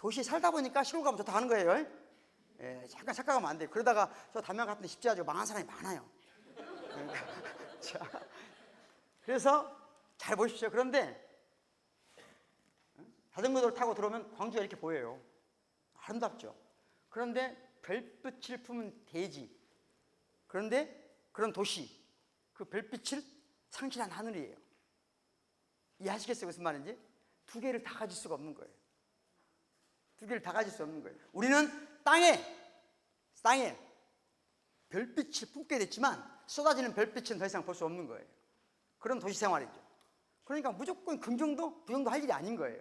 도시에 살다 보니까 시골 가면 좋다 하는 거예요. 예, 잠깐 착각하면 안 돼요. 그러다가 저 담양 같은 데 쉽지 않죠. 망한 사람이 많아요. 자, 그래서 잘 보십시오. 그런데 자전거를 타고 들어오면 광주가 이렇게 보여요. 아름답죠. 그런데 별빛을 품은 대지, 그런데 그런 도시, 그 별빛을 상실한 하늘이에요. 이해하시겠어요? 무슨 말인지? 두 개를 다 가질 수가 없는 거예요. 두 개를 다 가질 수 없는 거예요. 우리는 땅에 별빛을 품게 됐지만 쏟아지는 별빛은 더 이상 볼 수 없는 거예요. 그런 도시 생활이죠. 그러니까 무조건 긍정도 부정도 할 일이 아닌 거예요.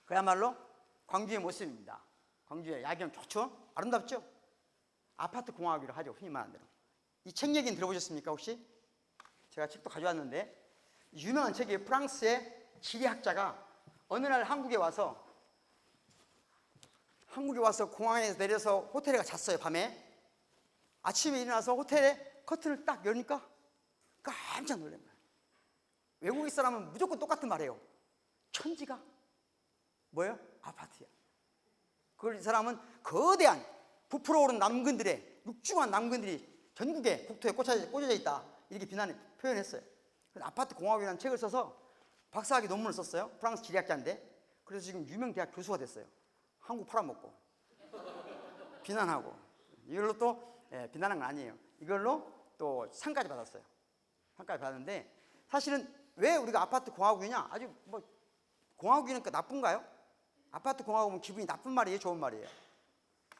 그야말로 광주의 모습입니다. 광주의 야경 좋죠? 아름답죠? 아파트 공화국이라고 하죠. 흔히 말하는 대로. 이 책 얘기는 들어보셨습니까 혹시? 제가 책도 가져왔는데, 유명한 책이에요. 프랑스의 지리학자가 어느 날 한국에 와서 공항에서 내려서 호텔에 잤어요. 밤에 아침에 일어나서 호텔에 커튼을 딱 여니까 깜짝 놀란 거예요. 외국인 사람은 무조건 똑같은 말이에요. 천지가 뭐예요? 아파트야. 그걸 이 사람은 거대한 부풀어 오른 남근들의 육중한 남근들이 전국의 국토에 꽂혀져 있다, 이렇게 표현했어요. 그래서 아파트 공화국이라는 책을 써서 박사학위 논문을 썼어요. 프랑스 지리학자인데. 그래서 지금 유명 대학 교수가 됐어요. 한국 팔아먹고 비난하고, 이걸로 또 비난한 건 아니에요. 이걸로 또 상까지 받았어요. 상까지 받았는데, 사실은 왜 우리가 아파트 공화국이냐? 아주 뭐 공화국이니까 나쁜가요? 아파트 공화국은 기분이 나쁜 말이에요, 좋은 말이에요?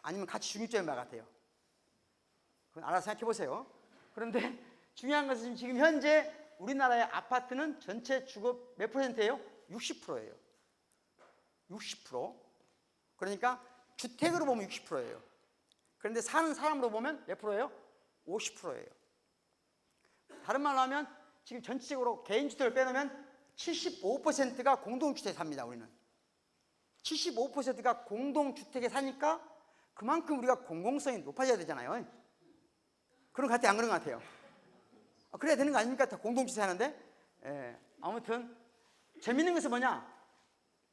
아니면 같이 중립적인 말 같아요? 그건 알아서 생각해 보세요. 그런데 중요한 것은 지금 현재 우리나라의 아파트는 전체 주거 몇 %예요? 60%예요. 60%. 그러니까 주택으로 보면 60%예요. 그런데 사는 사람으로 보면 몇 %예요? 50%예요. 다른 말로 하면 지금 전체적으로 개인주택을 빼놓으면 75%가 공동주택에 삽니다. 우리는 75%가 공동주택에 사니까 그만큼 우리가 공공성이 높아져야 되잖아요. 그런 것 같아요? 안 그런 것 같아요? 그래야 되는 거 아닙니까? 다 공동주택 하는데. 예, 아무튼 재밌는 것은 뭐냐?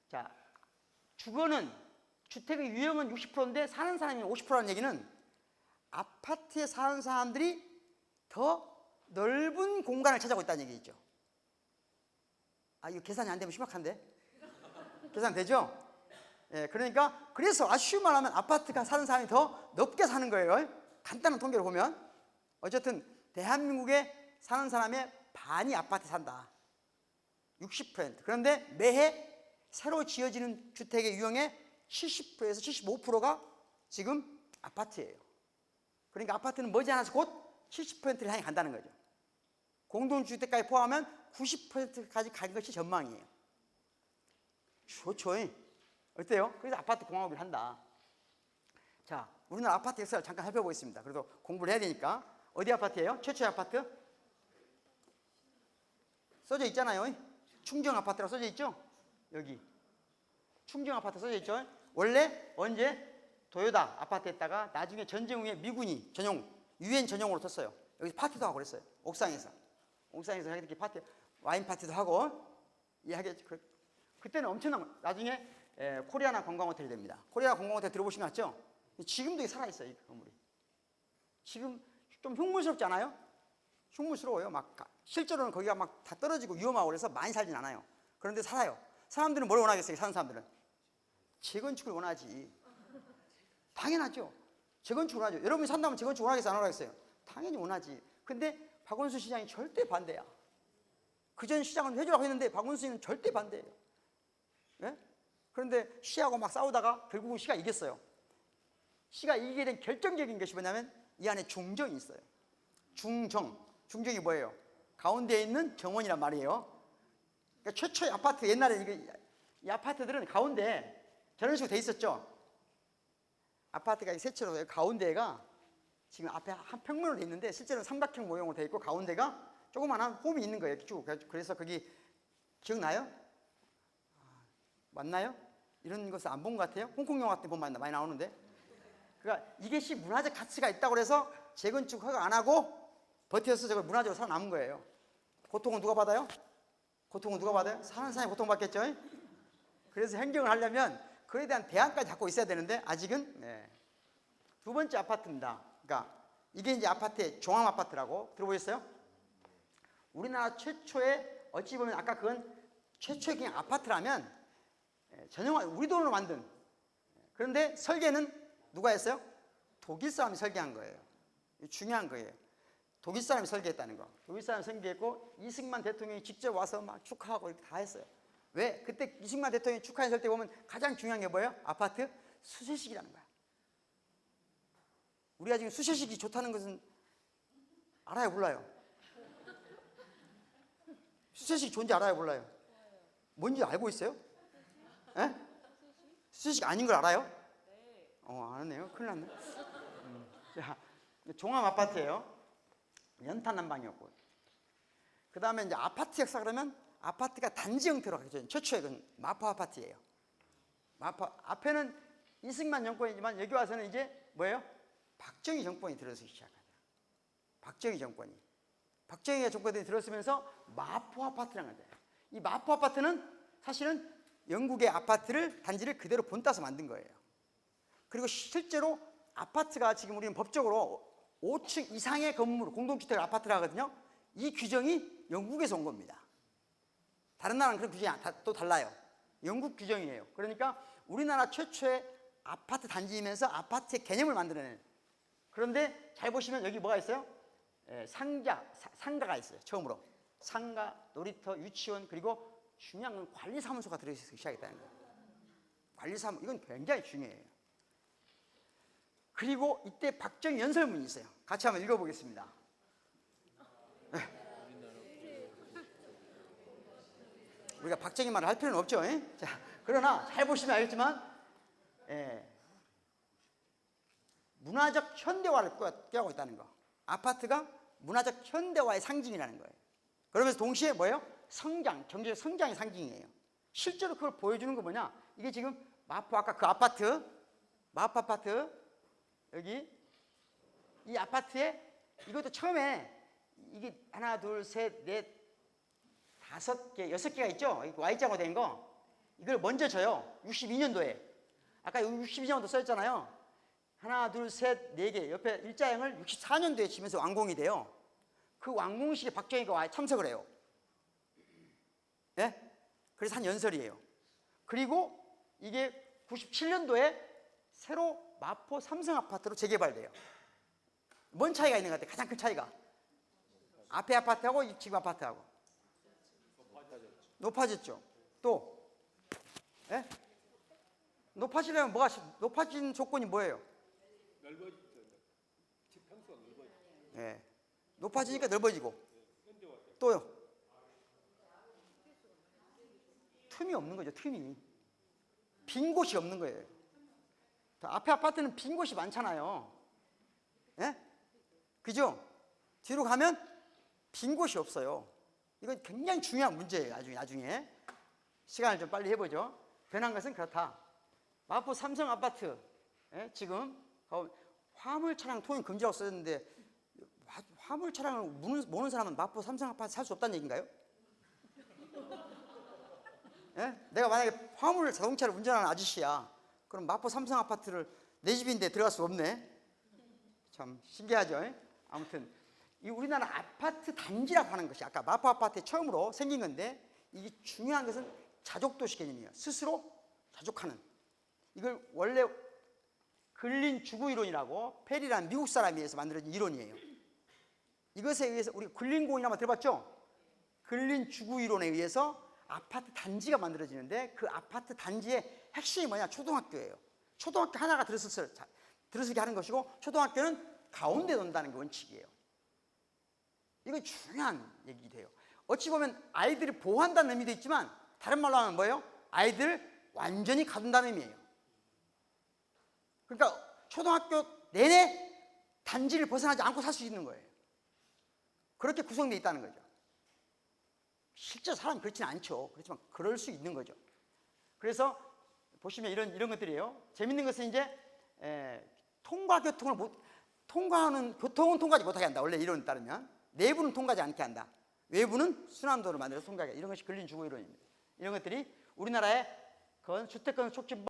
자, 주택의 유형은 60%인데 사는 사람이 50%라는 얘기는 아파트에 사는 사람들이 더 넓은 공간을 찾아오고 있다는 얘기죠. 이거 계산이 안 되면 심각한데? 계산 되죠? 예, 그러니까 그래서 쉬운 말 하면 아파트가 사는 사람이 더 넓게 사는 거예요. 간단한 통계를 보면. 어쨌든 대한민국에 사는 사람의 반이 아파트에 산다. 60%. 그런데 매해 새로 지어지는 주택의 유형의 70%에서 75%가 지금 아파트예요. 그러니까 아파트는 머지않아서 곧 70%를 향해 간다는 거죠. 공동주택까지 포함하면 90%까지 갈 것이 전망이에요. 좋죠? 어때요? 그래서 아파트 공화국을 한다. 자, 우리나라 아파트 역사를 잠깐 살펴보겠습니다. 그래도 공부를 해야 되니까. 어디 아파트예요? 최초의 아파트? 써져 있잖아요. 충정 아파트라고 써져 있죠? 여기 충정 아파트 써져 있죠? 원래 언제 도요다 아파트에다가 나중에 전쟁 후에 미군이 전용, 유엔 전용으로 썼어요. 여기서 파티도 하고 그랬어요. 옥상에서 이렇게 파티, 와인 파티도 하고. 그때는 엄청난, 나중에 코리아나 관광호텔이 됩니다. 코리아 관광호텔 들어보신 거 같죠? 지금도 살아있어요, 이 건물이. 지금 좀 흉물스럽지 않아요? 흉물스러워요. 실제로는 거기가 막 다 떨어지고 위험하고 그래서 많이 살진 않아요. 그런데 살아요. 사람들은 뭘 원하겠어요? 사는 사람들은 재건축을 원하지. 당연하죠. 재건축을 원하죠. 여러분이 산다면 재건축 원하겠어요? 안 원하겠어요? 당연히 원하지. 근데 박원순 시장이 절대 반대야. 그전 시장은 해주라고 했는데 박원순이는 절대 반대예요. 네? 그런데 시하고 막 싸우다가 결국은 시가 이겼어요. 시가 이기게 된 결정적인 것이 뭐냐면 이 안에 중정이 있어요. 중정이 뭐예요? 가운데에 있는 정원이란 말이에요. 그러니까 최초의 아파트, 옛날에 이 아파트들은 가운데 저런 식으로 돼 있었죠. 아파트가 세채로 가운데가 지금 앞에 한 평면으로 돼 있는데 실제로는 삼각형 모형으로 돼 있고 가운데가 조그만한 홈이 있는 거예요. 쭉. 그래서 거기 기억나요? 맞나요? 이런 것을 안 본 것 같아요. 홍콩 영화 때 보면 많이 나오는데. 그러니까 이것이 문화적 가치가 있다고 해서 재건축 허가 안 하고 버텨서 저걸 문화적으로 살아남은 거예요. 고통은 누가 받아요? 사는 사람이 고통받겠죠. 그래서 행정을 하려면 그에 대한 대안까지 갖고 있어야 되는데 아직은. 두 번째 아파트입니다. 그러니까 이게 이제 아파트의 종합 아파트라고 들어보셨어요? 우리나라 최초의, 어찌 보면 아까 그건 최초의 그냥 아파트라면 전형화 우리 돈으로 만든, 그런데 설계는 누가 했어요? 독일 사람이 설계한 거예요. 중요한 거예요. 독일 사람이 설계했다는 거. 독일 사람이 설계했고 이승만 대통령이 직접 와서 막 축하하고 이렇게 다 했어요. 왜? 그때 이승만 대통령이 축하했을 때 보면 가장 중요한 게 뭐예요? 아파트 수세식이라는 거야. 우리가 지금 수세식이 좋다는 것은 알아요, 몰라요? 수세식이 좋은지 알아요, 몰라요? 뭔지 알고 있어요? 에? 수세식 아닌 걸 알아요? 아네요. 큰일 났네. 자, 종합 아파트예요. 연탄 난방이었고. 그 다음에 이제 아파트 역사 그러면 아파트가 단지 형태로 가죠. 최초의 건 마포 아파트예요. 마포 앞에는 이승만 정권이지만 여기 와서는 이제 뭐예요? 박정희 정권이 들어서기 시작합니다. 박정희 정권이 들어서면서 마포 아파트라는 거예요. 이 마포 아파트는 사실은 영국의 아파트를 단지를 그대로 본따서 만든 거예요. 그리고 실제로 아파트가 지금 우리는 법적으로 5층 이상의 건물, 공동주택 아파트라 하거든요. 이 규정이 영국에서 온 겁니다. 다른 나라는 그런 규정이 또 달라요. 영국 규정이에요. 그러니까 우리나라 최초의 아파트 단지이면서 아파트의 개념을 만들어낸. 그런데 잘 보시면 여기 뭐가 있어요? 상가가 있어요. 처음으로 상가, 놀이터, 유치원, 그리고 중요한 건 관리사무소가 들어있기 시작했다는 거예요. 관리사무소, 이건 굉장히 중요해요. 그리고 이때 박정희 연설문이 있어요. 같이 한번 읽어보겠습니다. 우리가 박정희 말을 할 필요는 없죠. 자, 그러나 잘 보시면 알겠지만 문화적 현대화를 꾀하고 있다는 거. 아파트가 문화적 현대화의 상징이라는 거예요. 그러면서 동시에 뭐예요? 성장, 경제적 성장의 상징이에요. 실제로 그걸 보여주는 거 뭐냐? 이게 지금 마포, 아까 그 아파트, 마포 아파트, 여기 이 아파트에 이것도 처음에 이게 하나, 둘, 셋, 넷, 5개, 6개가 있죠? Y자로 된 거. 이걸 먼저 줘요. 62년도에. 아까 62년도 써있잖아요. 하나, 둘, 셋, 4개. 옆에 일자형을 64년도에 치면서 완공이 돼요. 그 완공식에 박정희가 참석을 해요. 예? 그래서 한 연설이에요. 그리고 이게 97년도에 새로 마포 삼성 아파트로 재개발돼요. 뭔 차이가 있는 것 같아요? 가장 큰 차이가. 앞에 아파트하고 지금 아파트하고. 높아졌죠. 또, 예? 높아지려면 뭐가, 높아진 조건이 뭐예요? 예. 높아지니까 넓어지고. 또요. 틈이 없는 거죠, 틈이. 빈 곳이 없는 거예요. 앞에 아파트는 빈 곳이 많잖아요. 예? 그죠? 뒤로 가면 빈 곳이 없어요. 이건 굉장히 중요한 문제예요. 나중에 시간을 좀 빨리 해보죠. 변한 것은 그렇다. 마포 삼성 아파트, 지금 화물 차량 통행 금지라고 써졌는데 화물 차량을 모는 사람은 마포 삼성 아파트 살 수 없다는 얘기인가요? 내가 만약에 화물 자동차를 운전하는 아저씨야. 그럼 마포 삼성 아파트를 내 집인데 들어갈 수 없네. 참 신기하죠. 아무튼 이 우리나라 아파트 단지라고 하는 것이 아까 마포 아파트에 처음으로 생긴 건데, 이게 중요한 것은 자족도시 개념이에요. 스스로 자족하는. 이걸 원래 근린 주거 이론이라고 페리라는 미국 사람에 의해서 만들어진 이론이에요. 이것에 의해서 우리가 근린공인 한번 들어봤죠? 근린 주거 이론에 의해서 아파트 단지가 만들어지는데, 그 아파트 단지의 핵심이 뭐냐? 초등학교예요. 초등학교 하나가 들어서게 하는 것이고, 초등학교는 가운데 둔다는 게 원칙이에요. 이건 중요한 얘기돼요. 어찌 보면 아이들을 보호한다는 의미도 있지만, 다른 말로 하면 뭐예요? 아이들을 완전히 가둔다는 의미예요. 그러니까 초등학교 내내 단지를 벗어나지 않고 살 수 있는 거예요. 그렇게 구성되어 있다는 거죠. 실제 사람이 그렇지는 않죠. 그렇지만 그럴 수 있는 거죠. 그래서 보시면 이런 것들이에요. 재밌는 것은 이제 통과는 교통은 통과하지 못하게 한다. 원래 이론에 따르면 내부는 통과하지 않게 한다. 외부는 순환도를 만들어서 통과하게. 이런 것이 근린 주거 이론입니다. 이런 것들이 우리나라의 주택 건설 촉진법